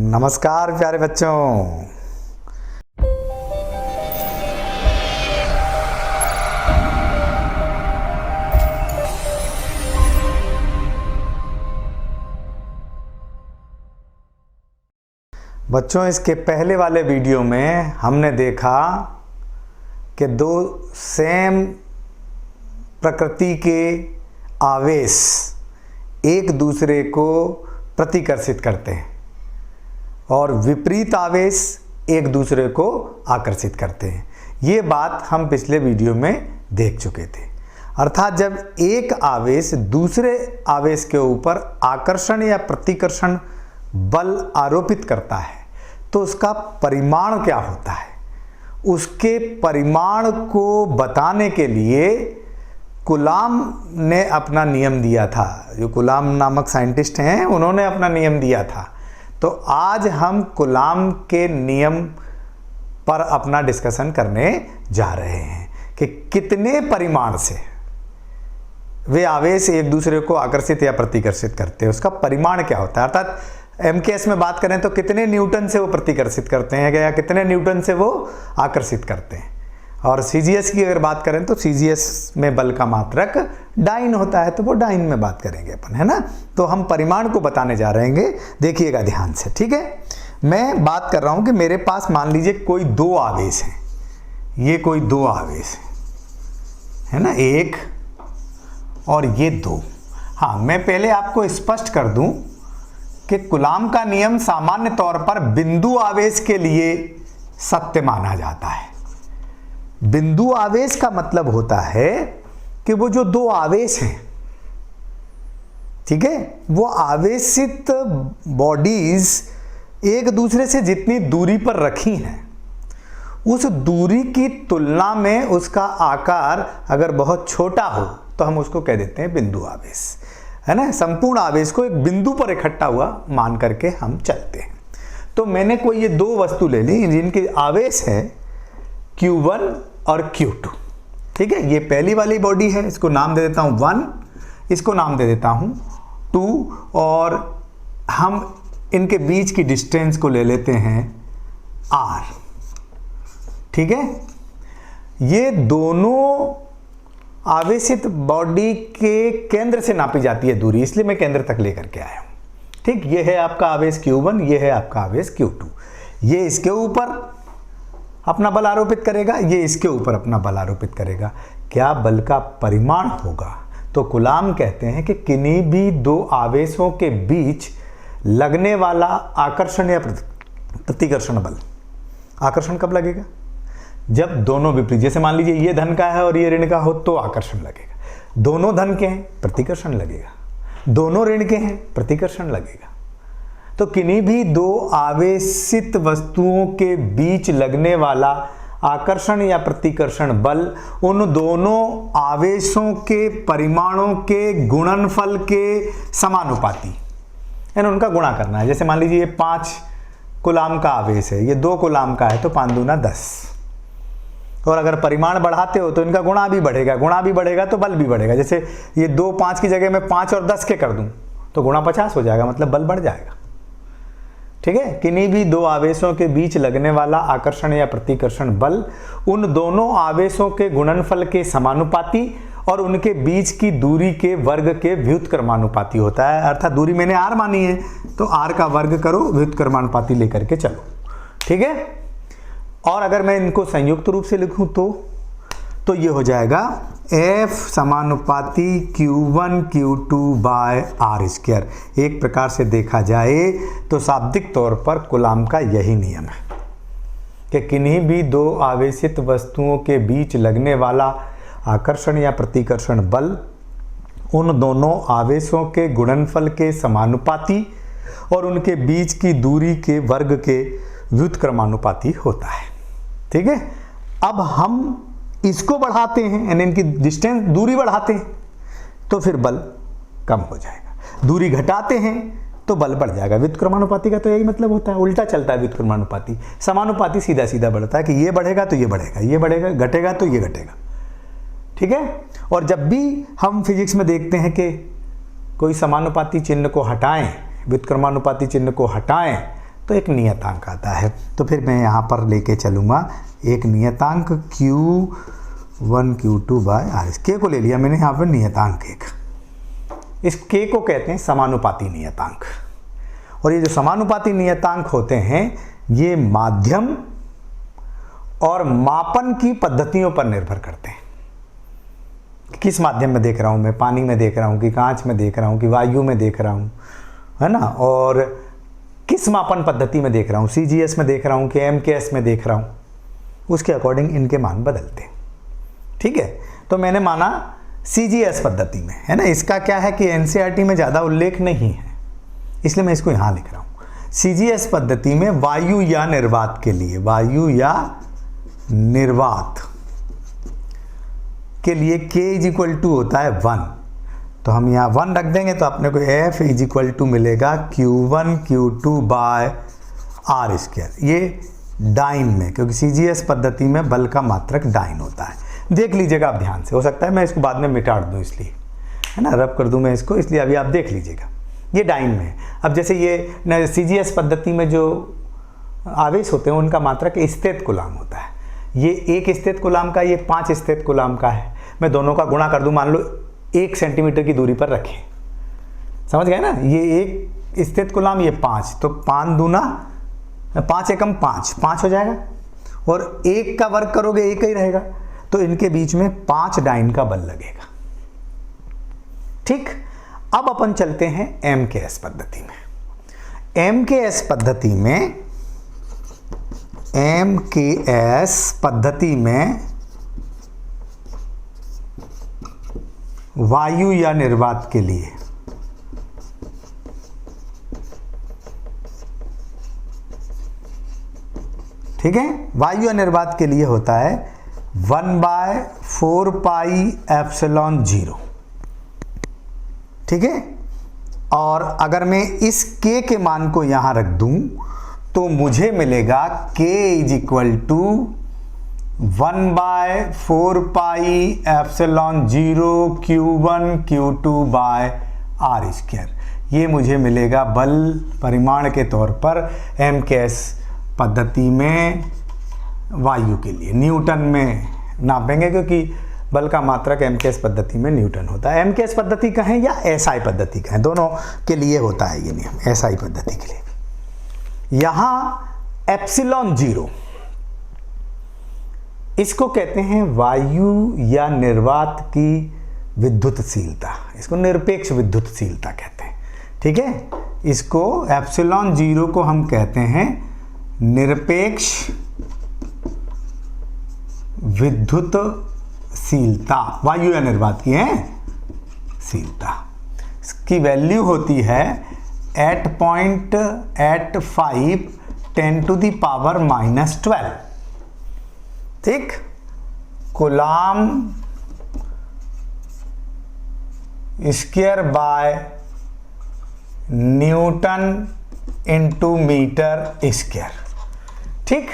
नमस्कार प्यारे बच्चों। बच्चों, इसके पहले वाले वीडियो में हमने देखा कि दो सेम प्रकृति के आवेश एक दूसरे को प्रतिकर्षित करते हैं और विपरीत आवेश एक दूसरे को आकर्षित करते हैं। ये बात हम पिछले वीडियो में देख चुके थे। अर्थात जब एक आवेश दूसरे आवेश के ऊपर आकर्षण या प्रतिकर्षण बल आरोपित करता है तो उसका परिमाण क्या होता है, उसके परिमाण को बताने के लिए कूलाम ने अपना नियम दिया था। जो कूलाम नामक साइंटिस्ट हैं, उन्होंने अपना नियम दिया था। तो आज हम कूलाम के नियम पर अपना डिस्कशन करने जा रहे हैं कि कितने परिमाण से वे आवेश एक दूसरे को आकर्षित या प्रतिकर्षित करते हैं, उसका परिमाण क्या होता है। अर्थात एमकेएस में बात करें तो कितने न्यूटन से वो प्रतिकर्षित करते हैं या कितने न्यूटन से वो आकर्षित करते हैं। और सीजीएस की अगर बात करें तो सीजीएस में बल का मात्रक डाइन होता है, तो वो डाइन में बात करेंगे अपन, है ना। तो हम परिमाण को बताने जा रहे हैं, देखिएगा ध्यान से, ठीक है। मैं बात कर रहा हूं कि मेरे पास मान लीजिए कोई दो आवेश हैं, ये कोई दो आवेश है ना, एक और ये दो। हाँ, मैं पहले आपको स्पष्ट कर दूं कि कूलाम का नियम सामान्य तौर पर बिंदु आवेश के लिए सत्य माना जाता है। बिंदु आवेश का मतलब होता है कि वो जो दो आवेश हैं, ठीक है, वो आवेशित बॉडीज एक दूसरे से जितनी दूरी पर रखी हैं, उस दूरी की तुलना में उसका आकार अगर बहुत छोटा हो तो हम उसको कह देते हैं बिंदु आवेश, है ना। संपूर्ण आवेश को एक बिंदु पर इकट्ठा हुआ मान करके हम चलते हैं। तो मैंने कोई ये दो वस्तु ले ली जिनके आवेश है Q1 और Q2, ठीक है। ये पहली वाली बॉडी है, इसको नाम दे देता हूं 1, इसको नाम दे देता हूं 2, और हम इनके बीच की डिस्टेंस को ले लेते हैं R, ठीक है। ये दोनों आवेशित बॉडी के केंद्र से नापी जाती है दूरी, इसलिए मैं केंद्र तक लेकर के आया हूं, ठीक। ये है आपका आवेश Q1, ये है आपका आवेश Q2। ये इसके ऊपर अपना बल आरोपित करेगा, ये इसके ऊपर अपना बल आरोपित करेगा। क्या बल का परिमाण होगा? तो कूलाम कहते हैं कि किन्हीं भी दो आवेशों के बीच लगने वाला आकर्षण या प्रतिकर्षण बल, आकर्षण कब लगेगा? जब दोनों विपरीत, जैसे मान लीजिए ये धन का है और ये ऋण का हो तो आकर्षण लगेगा। दोनों धन के हैं, प्रतिकर्षण लगेगा। दोनों ऋण के हैं, प्रतिकर्षण लगेगा। तो किन्हीं भी दो आवेशित वस्तुओं के बीच लगने वाला आकर्षण या प्रतिकर्षण बल उन दोनों आवेशों के परिमाणों के गुणनफल के समानुपाती, यानी उनका गुणा करना है। जैसे मान लीजिए ये 5 कूलाम का आवेश है, ये 2 कूलाम का है, तो 5 दूना 10। और अगर परिमाण बढ़ाते हो तो इनका गुणा भी बढ़ेगा, गुणा भी बढ़ेगा तो बल भी बढ़ेगा। जैसे ये 2 5 की जगह मैं 5 और 10 के कर दूं तो गुणा 50 हो जाएगा, मतलब बल बढ़ जाएगा, ठीक है। किन्हीं भी दो आवेशों के बीच लगने वाला आकर्षण या प्रतिकर्षण बल उन दोनों आवेशों के गुणनफल के समानुपाती और उनके बीच की दूरी के वर्ग के व्युत्क्रमानुपाती होता है। अर्थात दूरी मैंने r मानी है तो r का वर्ग करो, व्युत्क्रमानुपाती लेकर के चलो, ठीक है। और अगर मैं इनको संयुक्त रूप से लिखूं तो ये हो जाएगा F समानुपाती Q1 Q2 बाय R²। एक प्रकार से देखा जाए तो शाब्दिक तौर पर कूलाम का यही नियम है कि किन्हीं भी दो आवेशित वस्तुओं के बीच लगने वाला आकर्षण या प्रतिकर्षण बल उन दोनों आवेशों के गुणनफल के समानुपाती और उनके बीच की दूरी के वर्ग के व्युत्क्रमानुपाती होता है, ठीक है। अब हम इसको बढ़ाते हैं, यानी इनकी डिस्टेंस, दूरी बढ़ाते हैं तो फिर बल कम हो जाएगा। दूरी घटाते हैं तो बल बढ़ जाएगा। व्युत्क्रमानुपाती का तो यही मतलब होता है, उल्टा चलता है व्युत्क्रमानुपाती। समानुपाती सीधा सीधा बढ़ता है कि ये बढ़ेगा तो ये बढ़ेगा, ये बढ़ेगा, घटेगा तो ये घटेगा, ठीक है। और जब भी हम फिजिक्स में देखते हैं कि कोई समानुपाती चिन्ह को हटाएं, व्युत्क्रमानुपाती चिन्ह को हटाएं, तो एक नियतांक आता है। तो फिर मैं यहाँ पर लेके चलूँगा एक नियतांक Q1 Q2 बाय आर। के को ले लिया मैंने यहाँ पर नियतांक एक। इस के को कहते हैं समानुपाती नियतांक। और ये जो समानुपाती नियतांक होते हैं ये माध्यम और मापन की पद्धतियों पर निर्भर करते हैं। किस माध्यम में देख रहा हूँ मैं, पानी में देख रहा हूँ कि कांच में देख रहा हूँ कि वायु में देख रहा हूँ, है ना, और किस मापन पद्धति में देख रहा हूँ, CGS में देख रहा हूँ कि MKS में देख रहा हूँ, उसके अकॉर्डिंग इनके मान बदलते हैं। ठीक है, तो मैंने माना CGS पद्धति में, है ना। इसका क्या है कि NCERT में ज़्यादा उल्लेख नहीं है, इसलिए मैं इसको यहाँ लिख रहा हूँ। CGS पद्धति में वायु या निर्वात के लिए, वायु या निर्वात के लिए K = होता है 1। तो हम यहाँ 1 रख देंगे तो अपने को F = मिलेगा Q1 Q2 बाय R²। ये डाइन में, क्योंकि CGS पद्धति में बल का मात्रक डाइन होता है। देख लीजिएगा आप ध्यान से, हो सकता है मैं इसको बाद में मिटा दूँ इसलिए, है ना, रब कर दूँ मैं इसको, इसलिए अभी आप देख लीजिएगा ये डाइन में है। अब जैसे ये CGS पद्धति में जो आवेश होते हैं उनका मात्रक स्थित कूलाम होता है। ये 1 स्थित कूलाम का, ये 5 स्थित कूलाम का है। मैं दोनों का गुणा कर दूं, मान लो 1 सेंटीमीटर की दूरी पर रखें, समझ गए ना। ये 1 स्थित कूलाम, ये 5, तो 5 दूना 5 एकम 5, 5 हो जाएगा। और 1 का वर्ग करोगे 1 ही रहेगा, तो इनके बीच में 5 डाइन का बल लगेगा। ठीक, अब अपन चलते हैं MKS पद्धति में। MKS पद्धति में, MKS पद्धति में वायु या निर्वात के लिए ठीक है, वायु या निर्वात के लिए होता है 1/4 पाई एप्सिलॉन 0। ठीक है, और अगर मैं इस K के मान को यहां रख दूं तो मुझे मिलेगा K = 1/4 pi epsilon 0 Q1 Q2 bye R²। ये मुझे मिलेगा बल परिमाण के तौर पर MKS पद्धति में वायु के लिए। न्यूटन में नापेंगे क्योंकि बल का मात्रक MKS पद्धति में न्यूटन होता है। MKS पद्धति कहें या SI पद्धति कहें, दोनों के लिए होता है ये नियम, SI पद्धति के लिए। यहां एप्सिलॉन 0 इसको कहते हैं वायु या निर्वात की विद्युतशीलता, इसको निरपेक्ष विद्युतशीलता कहते हैं। ठीक है, इसको एप्सिलॉन 0 को हम कहते हैं निरपेक्ष विद्युतशीलता, वायु या निर्वात की है शीलता। इसकी वैल्यू होती है 8.85 10⁻⁻12। ठीक, coulomb square by newton into metre square. ठीक,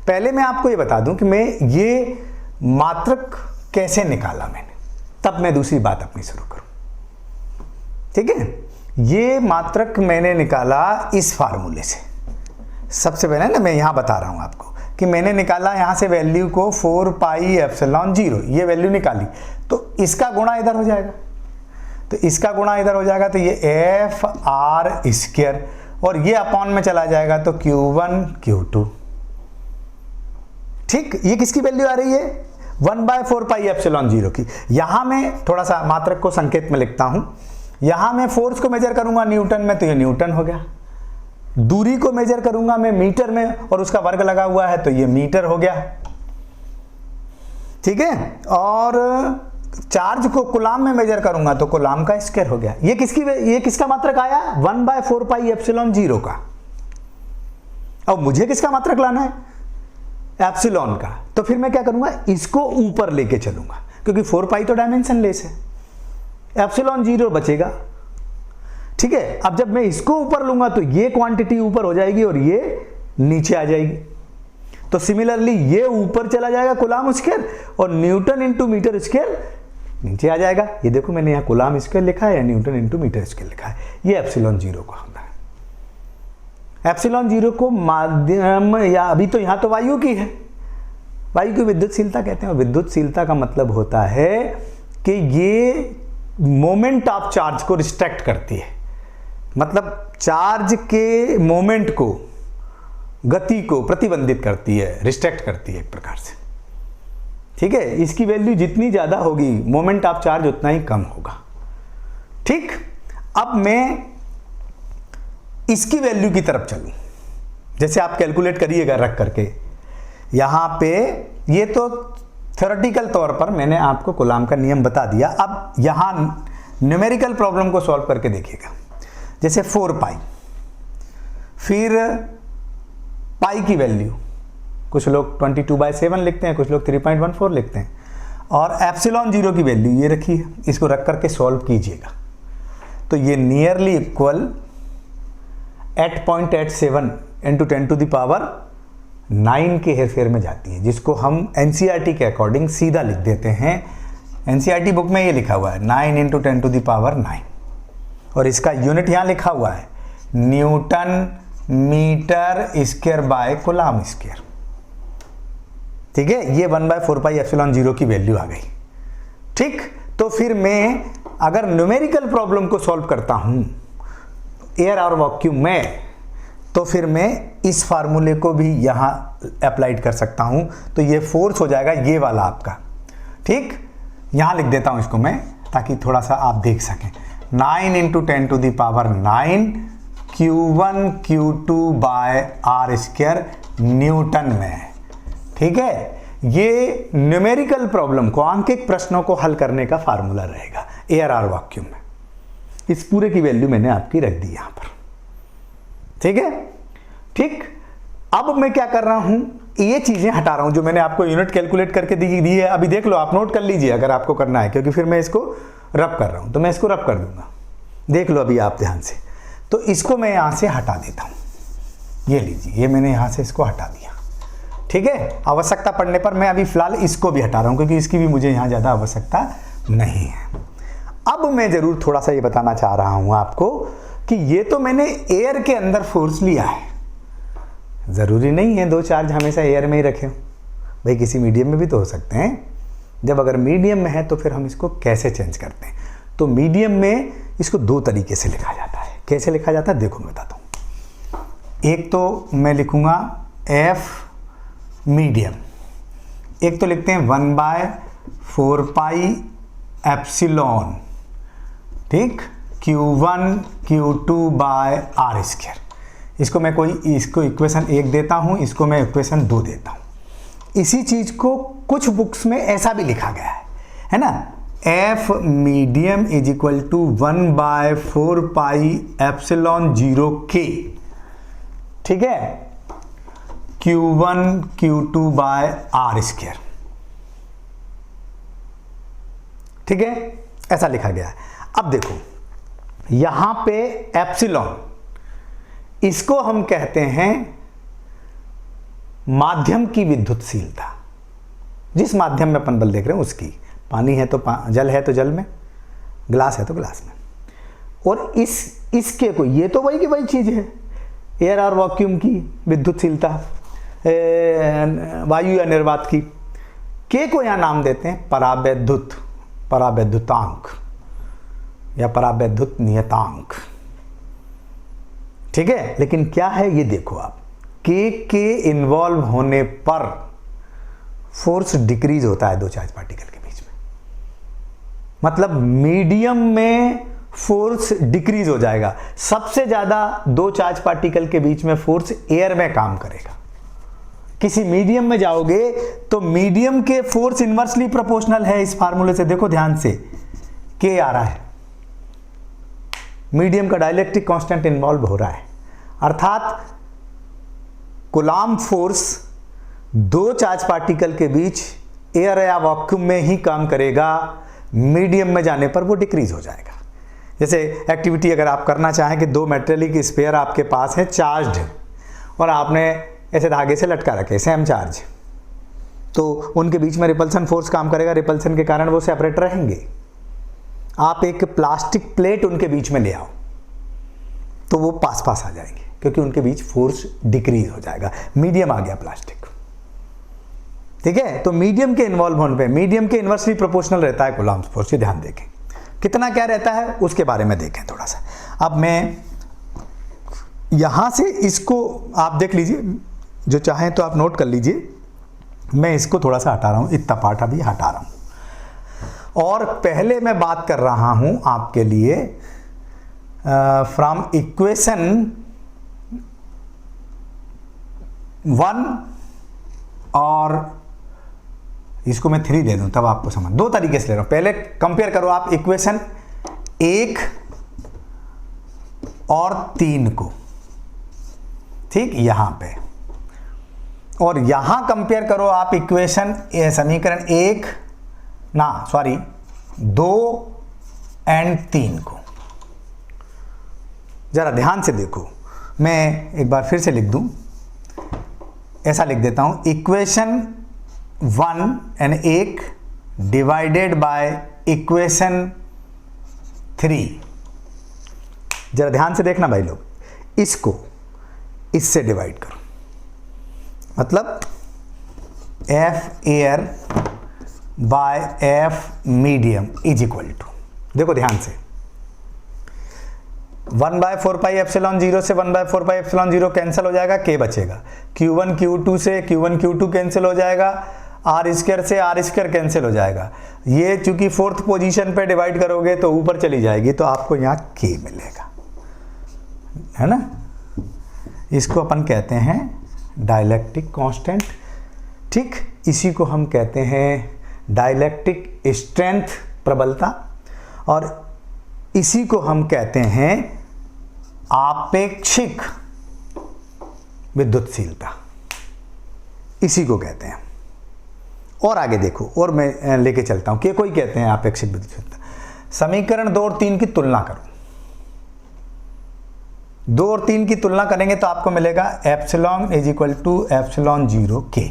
पहले मैं आपको ये बता दूं कि मैं ये मात्रक कैसे निकाला मैंने, तब मैं दूसरी बात अपनी शुरू करूं। ठीक है, ये मात्रक मैंने निकाला इस फार्मूले से। सबसे पहले ना मैं यहां बता रहा हूं आपको कि मैंने निकाला यहां से वैल्यू को 4 पाई एप्सिलॉन 0, ये वैल्यू निकाली, तो इसका गुणा इधर हो जाएगा, तो इसका गुणा इधर हो जाएगा, तो ये FR², और ये अपॉन में चला जाएगा तो Q1 Q2। ठीक, ये किसकी वैल्यू आ रही है 1/4 पाई एप्सिलॉन 0 की। यहां मैं थोड़ा सा मात्रक को संकेत में लिखता हूं। यहां मैं फोर्स को मेजर करूंगा न्यूटन में, तो ये न्यूटन हो गया। दूरी को मेजर करूंगा मैं मीटर में और उसका वर्ग लगा हुआ है, तो ये मीटर हो गया। ठीक है, और चार्ज को कूलाम में मेजर करूंगा तो कूलाम का स्क्वायर हो गया। ये किसका मात्रक आया 1/4 पाई एप्सिलॉन 0 का। अब मुझे किसका मात्रक लाना है एप्सिलॉन का, तो फिर मैं क्या करूंगा, इसको ऊपर लेके चलूंगा, क्योंकि 4 पाई तो डायमेंशन लेस है, एप्सिलॉन 0 बचेगा। ठीक है, अब जब मैं इसको ऊपर लूंगा तो ये क्वांटिटी ऊपर हो जाएगी और ये नीचे आ जाएगी। तो सिमिलरली ये ऊपर चला जाएगा कूलाम स्क्वायर, और न्यूटन इंटू मीटर स्क्वायर नीचे आ जाएगा। ये देखो मैंने यहाँ कूलाम स्क्वायर लिखा है या न्यूटन इंटू मीटर स्क्वायर लिखा है, ये एप्सिलॉन 0 का होता है। एप्सिलॉन जीरो को माध्यम, या अभी तो यहाँ तो वायु की है, वायु की विद्युतशीलता कहते हैं। विद्युतशीलता का मतलब होता है कि ये मोमेंट ऑफ चार्ज को रिस्ट्रिक्ट करती है, मतलब चार्ज के मोमेंट को, गति को प्रतिबंधित करती है, रिस्ट्रिक्ट करती है एक प्रकार से। ठीक है, इसकी वैल्यू जितनी ज़्यादा होगी मोमेंट ऑफ चार्ज उतना ही कम होगा। ठीक, अब मैं इसकी वैल्यू की तरफ चलूं, जैसे आप कैलकुलेट करिएगा रख करके यहाँ पे। ये तो थ्योरेटिकल तौर पर मैंने आपको कूलाम का नियम बता दिया। अब यहाँ न्यूमेरिकल प्रॉब्लम को सॉल्व करके देखिएगा। जैसे 4 पाई, फिर पाई की वैल्यू कुछ लोग 22/7 लिखते हैं, कुछ लोग 3.14 लिखते हैं, और एप्सिलॉन जीरो की वैल्यू ये रखी है। इसको रख करके सॉल्व कीजिएगा तो ये नियरली इक्वल 8.87 इंटू 10⁻9 के हेरफेर में जाती है, जिसको हम एनसीईआरटी के अकॉर्डिंग सीधा लिख देते हैं। एनसीईआरटी बुक में ये लिखा हुआ है 9 इंटू 10⁻9, और इसका यूनिट यहाँ लिखा हुआ है newton metre square by coulomb square. ठीक है, ये 1/4 पाई एप्सिलॉन जीरो की वैल्यू आ गई। ठीक, तो फिर मैं अगर न्यूमेरिकल प्रॉब्लम को सॉल्व करता हूं एयर और वैक्यूम में, तो फिर मैं इस फार्मूले को भी यहां अप्लाइड कर सकता हूं। तो ये फोर्स हो जाएगा ये वाला आपका। ठीक, यहां लिख देता हूं इसको मैं, ताकि थोड़ा सा आप देख सकें। 9 into 10⁻9 Q1 Q2 by r square newton में। ठीक है, ये न्यूमेरिकल प्रॉब्लम को, आंकिक प्रश्नों को हल करने का फार्मूला रहेगा एयर और वैक्यूम में। इस पूरे की वैल्यू मैंने आपकी रख दी यहां पर। ठीक है, ठीक, अब मैं क्या कर रहा हूं, ये चीजें हटा रहा हूं जो मैंने आपको यूनिट कैलकुलेट करके दी है। अभी देख लो, आप नोट कर लीजिए अगर आपको करना है, क्योंकि फिर मैं इसको रब कर रहा हूं, तो मैं इसको रब कर दूंगा। देख लो अभी आप ध्यान से। तो इसको मैं यहां से हटा देता हूं, ये लीजिए, ये मैंने यहां से इसको हटा दिया। ठीक है, आवश्यकता पड़ने पर मैं अभी फिलहाल इसको भी हटा रहा हूं, क्योंकि इसकी भी मुझे यहां ज्यादा आवश्यकता नहीं है। अब मैं जरूर थोड़ा सा ये बताना चाह रहा हूं आपको कि ये तो मैंने एयर के अंदर फोर्स लिया है, जरूरी नहीं है दो चार्ज हमेशा एयर में ही रखे हो भाई, किसी मीडियम में भी तो हो सकते हैं। जब अगर मीडियम में है तो फिर हम इसको कैसे चेंज करते हैं, तो मीडियम में इसको दो तरीके से लिखा जाता है। कैसे लिखा जाता है देखो मैं बताता हूँ। एक तो मैं लिखूंगा एफ मीडियम, एक तो लिखते हैं 1/4 पाई एप्सिलॉन, ठीक, Q1 Q2 by r square. इसको मैं इसको इक्वेशन 1 देता हूं, इसको मैं इक्वेशन 2 देता हूं। इसी चीज को कुछ बुक्स में ऐसा भी लिखा गया है ना, F medium is equal to 1/4 pi epsilon zero K, ठीक है, Q1 Q2 by r square. ठीक है, ऐसा लिखा गया है। अब देखो यहां पे एप्सिलॉन, इसको हम कहते हैं माध्यम की विद्युतशीलता, जिस माध्यम में अपन बल देख रहे हैं उसकी। पानी है तो जल है तो जल में, ग्लास है तो ग्लास में। और इसके को, ये तो वही की वही चीज है, एयर और वैक्यूम की विद्युतशीलता, वायु या निर्वात की। के को यहां नाम देते हैं परावैद्युत, परावैद्युतांक या परावैद्युत नियतांक। ठीक है, लेकिन क्या है ये देखो आप, के इन्वॉल्व होने पर फोर्स डिक्रीज होता है दो चार्ज पार्टिकल के बीच में। मतलब मीडियम में फोर्स डिक्रीज हो जाएगा। सबसे ज्यादा दो चार्ज पार्टिकल के बीच में फोर्स एयर में काम करेगा। किसी मीडियम में जाओगे तो मीडियम के फोर्स इनवर्सली प्रोपोर्शनल है। इस फार्मूले से देखो ध्यान से, के आ रहा है, मीडियम का डाइलेक्ट्रिक कांस्टेंट इन्वॉल्व हो रहा है, अर्थात कूलाम फोर्स दो चार्ज पार्टिकल के बीच एयर या वैक्यूम में ही काम करेगा, मीडियम में जाने पर वो डिक्रीज हो जाएगा। जैसे एक्टिविटी अगर आप करना चाहें कि दो मेटेलिक स्फीयर आपके पास है चार्ज्ड, और आपने ऐसे धागे से लटका रखे सेम चार्ज, तो उनके बीच में रिपल्सन फोर्स काम करेगा, रिपल्सन के कारण वो सेपरेट रहेंगे। आप एक प्लास्टिक प्लेट उनके बीच में ले आओ तो वो पास पास आ जाएंगे। क्योंकि उनके बीच फोर्स डिक्रीज हो जाएगा। मीडियम आ गया प्लास्टिक, ठीक है। तो मीडियम के इन्वॉल्व होने पे मीडियम के इन्वर्सली प्रोपोर्शनल रहता है कूलम्ब्स फोर्स। ये ध्यान देखें, कितना क्या रहता है उसके बारे में देखें थोड़ा सा। अब मैं यहां से इसको आप देख लीजिए, जो चाहें तो आप नोट कर लीजिए। मैं इसको थोड़ा सा हटा रहा हूं, इतना पार्ट अभी हटा रहा हूं, और पहले मैं बात कर रहा हूं आपके लिए फ्रॉम इक्वेशन 1, और इसको मैं 3 दे दूं तब आपको समझ। दो तरीके से ले रहा हूं, पहले कंपेयर करो आप इक्वेशन 1 और 3 को, ठीक, यहां पे, और यहां कंपेयर करो आप इक्वेशन समीकरण 2 एंड 3 को। जरा ध्यान से देखो, मैं एक बार फिर से लिख दूं, ऐसा लिख देता हूं, equation 1 and 1 divided by equation 3। जरा ध्यान से देखना भाई लोग, इसको इससे डिवाइड करो, मतलब F air by F medium is equal to, देखो ध्यान से, 1/4πε0 से 1/4πε0 कैंसिल हो जाएगा, के बचेगा। Q1 Q2 से Q1 Q2 कैंसिल हो जाएगा, R² से R² कैंसिल हो जाएगा। ये चूंकि 4th पोजीशन पे डिवाइड करोगे तो ऊपर चली जाएगी, तो आपको यहाँ K मिलेगा, है ना। इसको अपन कहते हैं डाइलेक्ट्रिक कांस्टेंट, ठीक। इसी को हम कहते हैं डाइलेक्ट्रिक स्ट्रेंथ, प्रबलता, और इसी को हम कहते हैं आपेक्षिक विद्युतशीलता, इसी को कहते हैं। और आगे देखो, और मैं लेके चलता हूं कि कोई कहते हैं आपेक्षिक विद्युतशीलता। समीकरण 2 और 3 की तुलना करो, 2 और 3 की तुलना करेंगे तो आपको मिलेगा epsilon is equal to epsilon 0 K,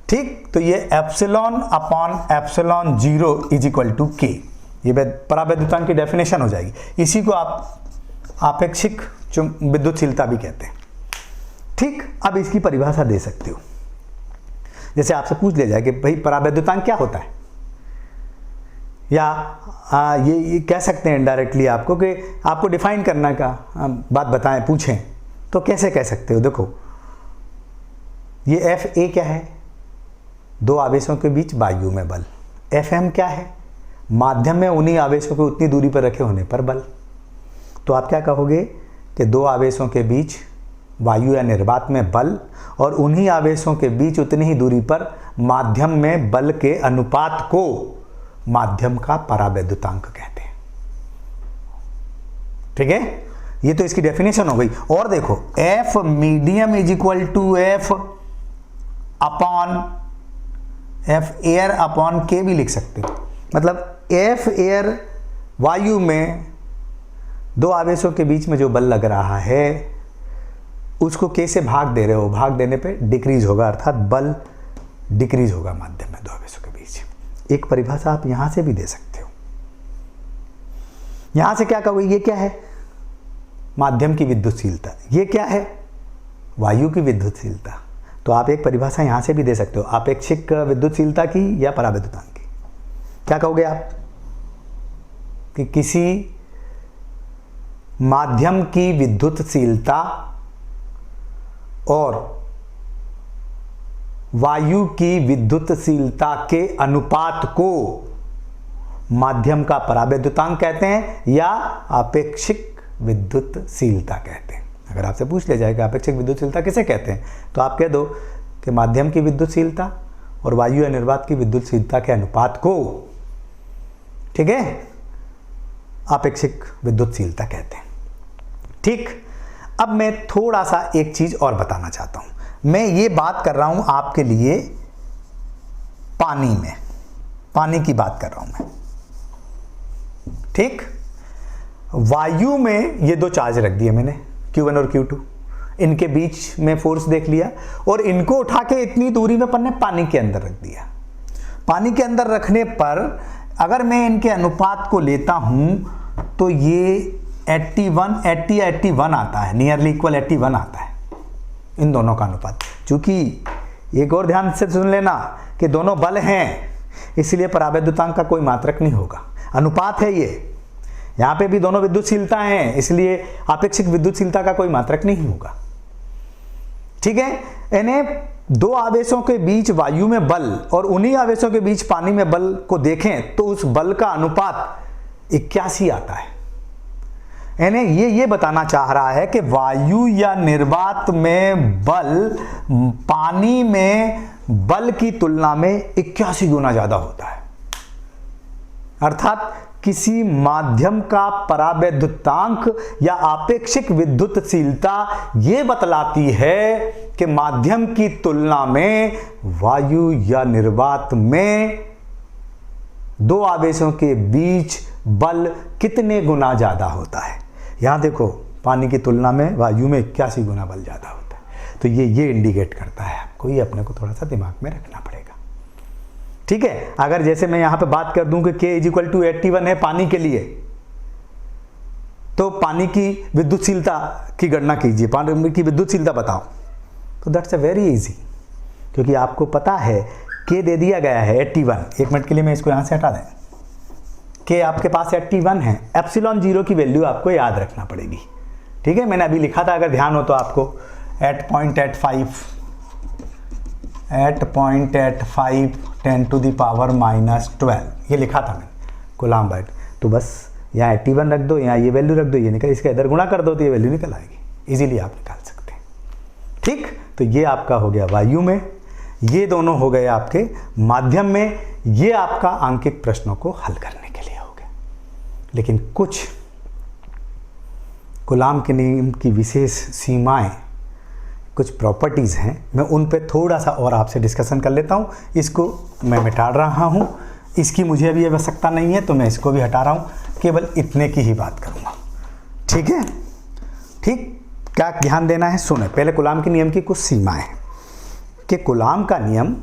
ठीक। तो ये epsilon upon epsilon 0 is equal to K, ये परावैद्युतांक की डेफिनेशन हो जाएगी। इसी को आप आपेक्षिक विद्युतशीलता भी कहते हैं, ठीक। अब इसकी परिभाषा दे सकते हो, जैसे आपसे पूछ लिया जाए कि भाई परावैद्युतांक क्या होता है, या ये कह सकते हैं इनडायरेक्टली आपको कि आपको डिफाइन करना का बात बताएं, पूछें तो कैसे कह सकते हो। देखो ये एफ ए क्या है, 2 आवेशों के बीच वायु में बल। एफ एम क्या है, माध्यम में उन्हीं आवेशों को उतनी दूरी पर रखे होने पर बल। तो आप क्या कहोगे कि 2 आवेशों के बीच वायु या निर्वात में बल, और उन्हीं आवेशों के बीच उतनी ही दूरी पर माध्यम में बल के अनुपात को माध्यम का परावैद्युतांक कहते हैं, ठीक है। ये तो इसकी डेफिनेशन हो गई। और देखो F medium is equal to F air upon K भी लिख सकते हो। मतलब एफ एयर वायु में 2 आवेशों के बीच में जो बल लग रहा है उसको के से भाग दे रहे हो, भाग देने पे डिक्रीज होगा, अर्थात बल डिक्रीज होगा माध्यम में 2 आवेशों के बीच। एक परिभाषा आप यहां से भी दे सकते हो। यहां से क्या कहोगे, ये क्या है, माध्यम की विद्युतशीलता, ये क्या है, वायु की विद्युतशीलता। तो आप एक परिभाषा यहां से भी दे सकते हो, आपेक्षिक विद्युतशीलता की या परावैद्युतांक की। क्या कहोगे आप कि किसी माध्यम की विद्युतशीलता और वायु की विद्युतशीलता के अनुपात को माध्यम का परावैद्युतांक कहते हैं या आपेक्षिक विद्युतशीलता कहते हैं। अगर आपसे पूछ लिया जाए कि आपेक्षिक विद्युतशीलता किसे कहते हैं, तो आप कह दो कि माध्यम की विद्युतशीलता और वायु या निर्वात की विद्युतशीलता के अनुपात को, ठीक है, आपेक्षिक विद्युतशीलता कहते हैं, ठीक। अब मैं थोड़ा सा एक चीज और बताना चाहता हूं। मैं ये बात कर रहा हूं आपके लिए पानी की बात कर रहा हूं मैं, ठीक। वायु में ये 2 चार्ज रख दिए मैंने, Q1 और Q2, इनके बीच में फोर्स देख लिया, और इनको उठा के इतनी दूरी में अपन ने पानी के अंदर रख दिया। पानी के अंदर रखने पर अगर मैं इनके अनुपात को लेता हूं तो ये 81 80 या 81 आता है, नियरली इक्वल 81 आता है इन दोनों का अनुपात। चूंकि एक और ध्यान से सुन लेना कि दोनों बल हैं, इसलिए परावैद्युतांक का कोई मात्रक नहीं होगा, अनुपात है ये। यहाँ पे भी दोनों विद्युतशीलता हैं, इसलिए आपेक्षिक विद्युतशीलता का कोई मात्रक नहीं होगा। ठीक है, इन्हें दो आवेशों के बीच वायु में बल और उन्हीं आवेशों के बीच पानी में बल को देखें तो उस बल का अनुपात 81 आता है। यानी ये बताना चाह रहा है कि वायु या निर्वात में बल पानी में बल की तुलना में 81 गुना ज्यादा होता है। अर्थात किसी माध्यम का परावैद्युतांक या आपेक्षिक विद्युतशीलता ये बतलाती है कि माध्यम की तुलना में वायु या निर्वात में दो आवेशों के बीच बल कितने गुना ज्यादा होता है। यहां देखो, पानी की तुलना में वायु में 81 गुना बल ज्यादा होता है। तो ये इंडिकेट करता है आपको, ये अपने को थोड़ा सा दिमाग में रखना पड़ेगा। ठीक है, अगर जैसे मैं यहां पे बात कर दूं कि K = 81 है पानी के लिए, तो पानी की विद्युतशीलता की गणना कीजिए, पानी की विद्युतशीलता बताओ। तो दैट्स अ वेरी इजी, क्योंकि आपको पता है K दे दिया गया है 81। एक मिनट के लिए मैं इसको यहां से हटा दें। K आपके पास 81 है, एप्सिलॉन 0 की वैल्यू आपको याद रखना पड़ेगी। ठीक है, मैंने अभी लिखा था, अगर ध्यान हो तो आपको 8.85 10⁻⁻12 ये लिखा था मैंने, कूलाम बाइट। तो बस यहाँ 81 रख दो, यहाँ ये वैल्यू रख दो, ये निकल, इसका इधर गुणा कर दो तो ये वैल्यू निकल आएगी। इजीली आप निकाल सकते हैं। ठीक, तो ये आपका हो गया वायु में, ये दोनों हो गए आपके माध्यम में, ये आपका आंकिक प्रश्नों को हल करने के लिए हो गया। लेकिन कुछ कूलाम के नियम की विशेष सीमाएं, कुछ प्रॉपर्टीज़ हैं, मैं उन पे थोड़ा सा और आपसे डिस्कशन कर लेता हूँ। इसको मैं मिटा रहा हूँ, इसकी मुझे अभी आवश्यकता नहीं है, तो मैं इसको भी हटा रहा हूँ, केवल इतने की ही बात करूँगा। ठीक है, ठीक, क्या ध्यान देना है, सुने पहले कूलाम के नियम की कुछ सीमाएं। कि कूलाम का नियम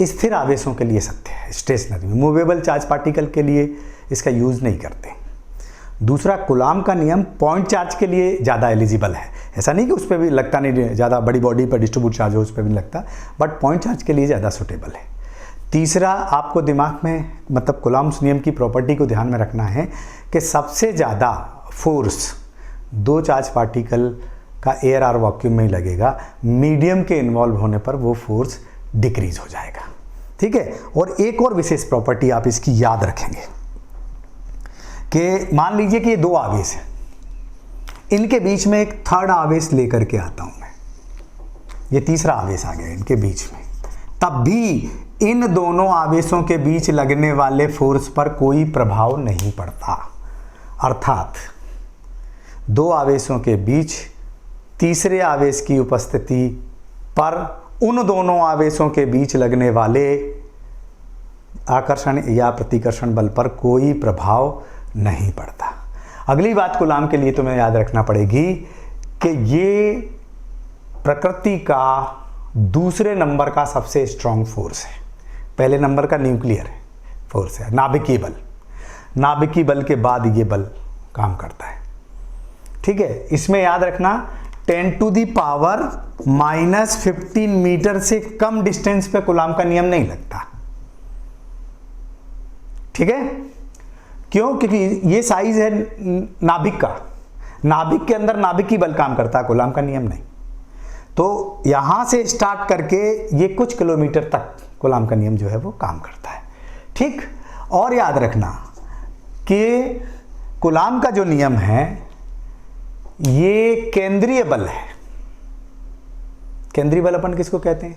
स्थिर आवेशों के लिए सत्य है, स्टेशनरी में, मूवेबल चार्ज पार्टिकल के लिए इसका यूज़ नहीं करते। दूसरा, कूलाम का नियम पॉइंट चार्ज के लिए ज़्यादा एलिजिबल है। ऐसा नहीं कि उस पर भी लगता नहीं, ज़्यादा बड़ी बॉडी पर डिस्ट्रीब्यूट चार्ज हो उस पर भी लगता, बट पॉइंट चार्ज के लिए ज़्यादा सूटेबल है। तीसरा, आपको दिमाग में, मतलब कूलाम्स नियम की प्रॉपर्टी को ध्यान में रखना है कि सबसे ज़्यादा फोर्स दो चार्ज पार्टिकल का एयर और वैक्यूम में ही लगेगा, मीडियम के इन्वॉल्व होने पर वो फोर्स डिक्रीज हो जाएगा। ठीक है, और एक और विशेष प्रॉपर्टी आप इसकी याद रखेंगे कि मान लीजिए कि ये दो आवेश हैं, इनके बीच में एक थर्ड आवेश लेकर के आता हूं मैं, ये तीसरा आवेश आ गया इनके बीच में, तब भी इन दोनों आवेशों के बीच लगने वाले फोर्स पर कोई प्रभाव नहीं पड़ता। अर्थात दो आवेशों के बीच तीसरे आवेश की उपस्थिति पर उन दोनों आवेशों के बीच लगने वाले आकर्षण या प्रतिकर्षण बल पर कोई प्रभाव नहीं पड़ता। अगली बात कूलाम के लिए तुम्हें याद रखना पड़ेगी कि ये प्रकृति का दूसरे नंबर का सबसे स्ट्रॉन्ग फोर्स है। पहले नंबर का न्यूक्लियर फोर्स है, नाभिकीय बल। नाभिकीय बल के बाद ये बल काम करता है। ठीक है, इसमें याद रखना 10⁻⁻15 मीटर से कम डिस्टेंस पे कूलाम का नियम नहीं लगता। ठीक है, क्यों? क्योंकि ये साइज है नाभिक का, नाभिक के अंदर नाभिकीय बल काम करता है, कूलाम का नियम नहीं। तो यहां से स्टार्ट करके ये कुछ किलोमीटर तक कूलाम का नियम जो है वो काम करता है। ठीक, और याद रखना कि कूलाम का जो नियम है ये केंद्रीय बल है। केंद्रीय बल अपन किसको कहते हैं?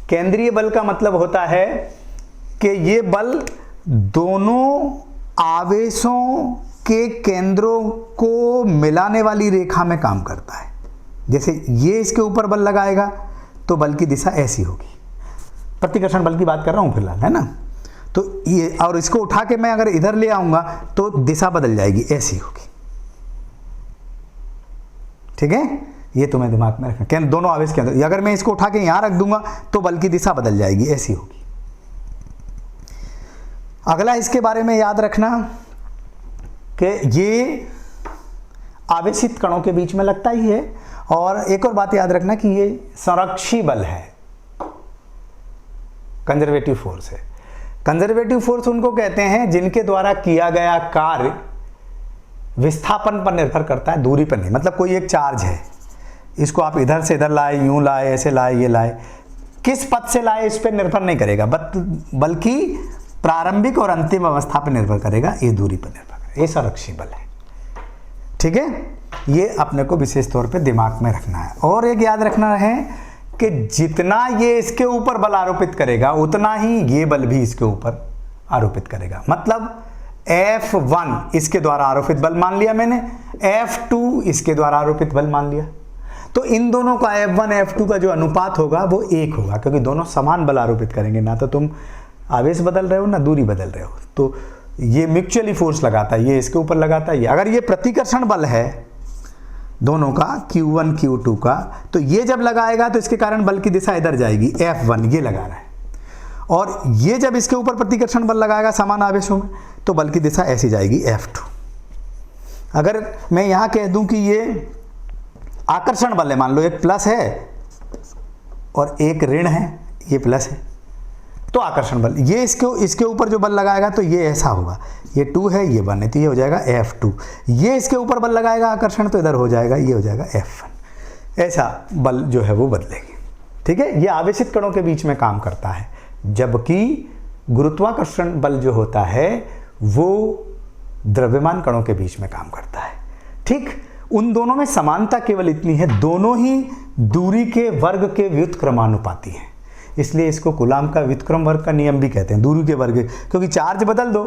केंद्रीय बल का मतलब होता है कि ये बल दोनों आवेशों के केंद्रों को मिलाने वाली रेखा में काम करता है। जैसे ये इसके ऊपर बल लगाएगा तो बल की दिशा ऐसी होगी, प्रतिकर्षण बल की बात कर रहा हूं फिलहाल, है ना। तो ये, और इसको उठा के मैं अगर इधर ले आऊंगा तो दिशा बदल जाएगी, ऐसी होगी। ठीक है, ये तुम्हें दिमाग में रखना, दोनों आवेश के अंदर। अगर मैं इसको उठा के यहां रख दूंगा तो बल की दिशा बदल जाएगी, ऐसी होगी। अगला इसके बारे में याद रखना कि ये आवेशित कणों के बीच में लगता ही है। और एक और बात याद रखना कि ये संरक्षी बल है, कंजर्वेटिव फोर्स है। कंजर्वेटिव फोर्स उनको कहते हैं जिनके द्वारा किया गया कार्य विस्थापन पर निर्भर करता है, दूरी पर नहीं। मतलब कोई एक चार्ज है, इसको आप इधर से इधर लाए, यूं लाए, ऐसे लाए, ये लाए, किस पथ से लाए इस पर निर्भर नहीं करेगा, बल्कि प्रारंभिक और अंतिम अवस्था पर निर्भर करेगा, ये दूरी पर निर्भर करेगा। ये संरक्षी बल है। ठीक है, ये अपने को विशेष तौर पे दिमाग में रखना है। और एक याद रखना है कि जितना ये इसके ऊपर बल आरोपित करेगा उतना ही ये बल भी इसके ऊपर आरोपित करेगा। मतलब F1 इसके द्वारा आरोपित बल मान लिया मैंने, F2 इसके द्वारा आरोपित बल मान लिया, तो इन दोनों का F1 F2 का जो अनुपात होगा वो 1 होगा, क्योंकि दोनों समान बल आरोपित करेंगे। ना तो तुम आवेश बदल रहे हो ना दूरी बदल रहे हो, तो ये म्यूचुअली फोर्स लगाता है, ये इसके ऊपर लगाता है। अगर ये प्रतिकर्षण बल है दोनों का, Q1 Q2 का, तो ये जब लगाएगा तो इसके कारण बल की दिशा इधर जाएगी, F1 ये लगा रहा है, और ये जब इसके ऊपर प्रतिकर्षण बल लगाएगा समान आवेशों में तो बल की दिशा ऐसी जाएगी, F2। अगर मैं यहाँ कह दूं कि ये आकर्षण बल है, मान लो एक प्लस है और एक ऋण है, ये प्लस है, तो आकर्षण बल ये इसके ऊपर जो बल लगाएगा तो ये ऐसा होगा, ये 2 है, ये 1 है, तो ये हो जाएगा F2। ये इसके ऊपर बल लगाएगा आकर्षण, तो इधर हो जाएगा, ये हो जाएगा F1। ऐसा बल जो है वो बदलेगी। ठीक है, ये आवेशित कणों के बीच में काम करता है, जबकि गुरुत्वाकर्षण बल जो होता है वो द्रव्यमान कणों के बीच में काम करता है। ठीक, उन दोनों में समानता केवल इतनी है, दोनों ही दूरी के वर्ग के व्युत्क्रमानुपाती हैं, इसलिए इसको कूलाम का व्युत्क्रम वर्ग का नियम भी कहते हैं, दूरी के वर्ग, क्योंकि चार्ज बदल दो,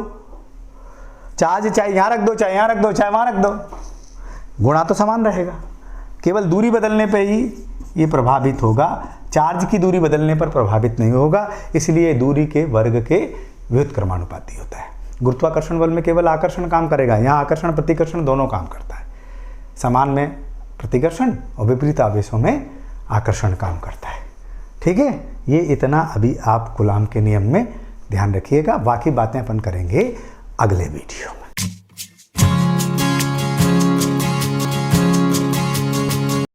चार्ज चाहे यहाँ रख दो, चाहे यहाँ रख दो, चाहे वहाँ रख दो, गुणा तो समान रहेगा, केवल दूरी बदलने पे ही ये प्रभावित होगा, चार्ज की दूरी बदलने पर प्रभावित नहीं होगा, इसलिए दूरी के वर्ग के व्युत्क्रमानुपाती होता है। गुरुत्वाकर्षण बल में केवल आकर्षण काम करेगा, यहाँ आकर्षण प्रतिकर्षण दोनों काम करता है, समान में प्रतिकर्षण और विपरीत आवेशों में आकर्षण काम करता है। ठीक है, ये इतना अभी आप कूलाम के नियम में ध्यान रखिएगा, बाकी बातें अपन करेंगे अगले वीडियो।